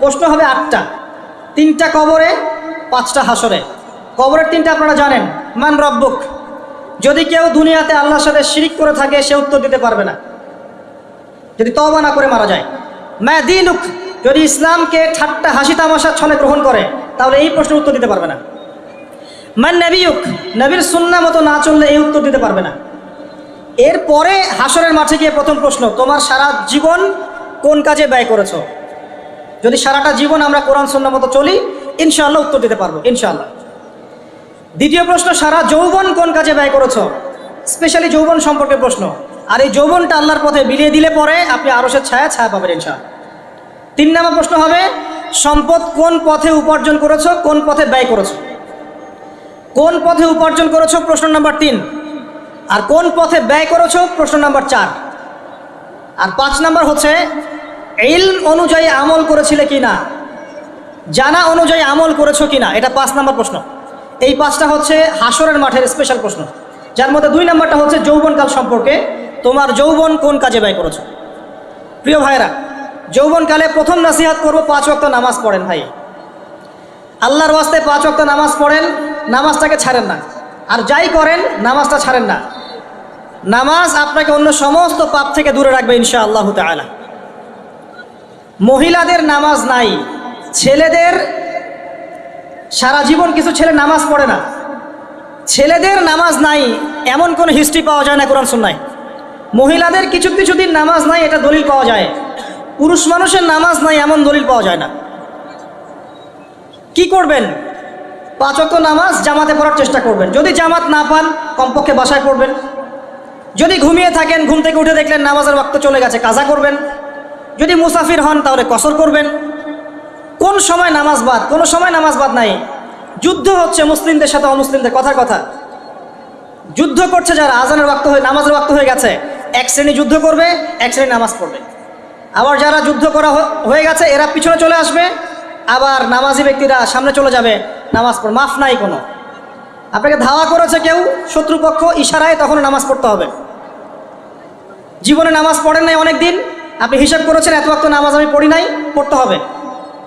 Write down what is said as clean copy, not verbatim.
প্রশ্ন হবে 8টা, 3টা কবরে, 5টা হাসরে। কবরের 3টা আপনারা জানেন, মান রব্বুক। যদি কেউ দুনিয়াতে আল্লাহর সাথে শিরিক করে থাকে সে উত্তর দিতে পারবে না, যদি তওবা না করে মারা যায়। মা দীনুক, যদি ইসলামকে ঠাট্টা হাসি তামাশার ছলে গ্রহণ করে তাহলে এই প্রশ্নের উত্তর দিতে পারবে না। মান নবিয়ুক, নবীর সুন্নাহ মতো না চললে এই উত্তর দিতে পারবে না। এরপরে হাসরের মাঠে গিয়ে প্রথম প্রশ্ন, তোমার সারা জীবন কোন কাজে ব্যয় করেছো? যদি সারাটা জীবন আমরা কোরআন সুন্নাহ মতো চলি ইনশাআল্লাহ উত্তর দিতে পারবো ইনশাআল্লাহ। দ্বিতীয় প্রশ্ন, সারা যৌবন কোন কাজে ব্যয় করেছো? স্পেশালি যৌবন সম্পর্কে প্রশ্ন। আর এই যৌবনটা আল্লাহর পথে বিলিয়ে দিলে পরে আপনি আরশের ছায়া পাবেন ইনশাআল্লাহ। 3 নম্বর প্রশ্ন হবে, সম্পদ কোন পথে উপার্জন করেছো, কোন পথে ব্যয় করেছো? কোন পথে উপার্জন করেছো প্রশ্ন নাম্বার 3, আর কোন পথে ব্যয় করেছো প্রশ্ন নাম্বার 4। আর 5 নম্বর হচ্ছে ইলম অনুযায়ী আমল করেছিলে কিনা, জানা অনুযায়ী আমল করেছো কিনা, এটা 5 নম্বর প্রশ্ন। এই 5টা হচ্ছে হাসরের মাঠের স্পেশাল প্রশ্ন, যার মধ্যে 2 নম্বরটা হচ্ছে যৌবনকাল সম্পর্কে, তোমার যৌবন কোন কাজে ব্যয় করেছো। প্রিয় ভাইরা, যৌবনকালে প্রথম নসিহত করব 5 ওয়াক্ত নামাজ পড়েন ভাই, আল্লাহর ওয়াস্তে 5 ওয়াক্ত নামাজ পড়েন, নামাজটাকে ছাড়েন না। আর যাই করেন নামাজটা ছাড়েন না। নামাজ আপনাকে অন্য সমস্ত পাপ থেকে দূরে রাখবে ইনশাআল্লাহ তাআলা। মহিলাদের নামাজ নাই, ছেলেদের সারা জীবন কিছু ছেলে নামাজ পড়ে না, ছেলেদের নামাজ নাই এমন কোনো হিস্ট্রি পাওয়া যায় না কোরআন সুন্নাহয়। মহিলাদের কিছু কিছু দিন নামাজ নাই এটা দলিল পাওয়া যায়, পুরুষ মানুষের নামাজ নাই এমন দলিল পাওয়া যায় না। কি করবেন? 5 ওয়াক্ত নামাজ জামাতে পড়ার চেষ্টা করবেন, যদি জামাত না পান কমপক্ষে বাসায় পড়বেন। যদি ঘুমিয়ে থাকেন, ঘুম থেকে উঠে দেখলেন নামাজের ওয়াক্ত চলে গেছে, কাজা করবেন। যদি মুসাফির হন তাহলে কসর করবেন। কোন সময় নামাজ বাদ? কোনো সময় নামাজ বাদ নাই। যুদ্ধ হচ্ছে মুসলিমদের সাথে অমুসলিমদের, কথার কথা। যুদ্ধ করছে যারা, আজানের ওয়াক্ত হয়ে নামাজের ওয়াক্ত হয়ে গেছে, এক শ্রেণী যুদ্ধ করবে, এক শ্রেণী নামাজ পড়বে। আবার যারা যুদ্ধ করা হয়ে গেছে এরা পিছনে চলে আসবে, আবার নামাজি ব্যক্তিরা সামনে চলে যাবে নামাজ পড়, মাফ নাই কোনো। আপনাকে ধাওয়া করেছে কেউ শত্রুপক্ষ, ইশারায় তখন নামাজ পড়তে হবে। জীবনে নামাজ পড়েন নাই অনেক দিন, আপনি হিসাব করেছেন এত ওয়াক্ত নামাজ আমি পড়ি নাই, পড়তে হবে।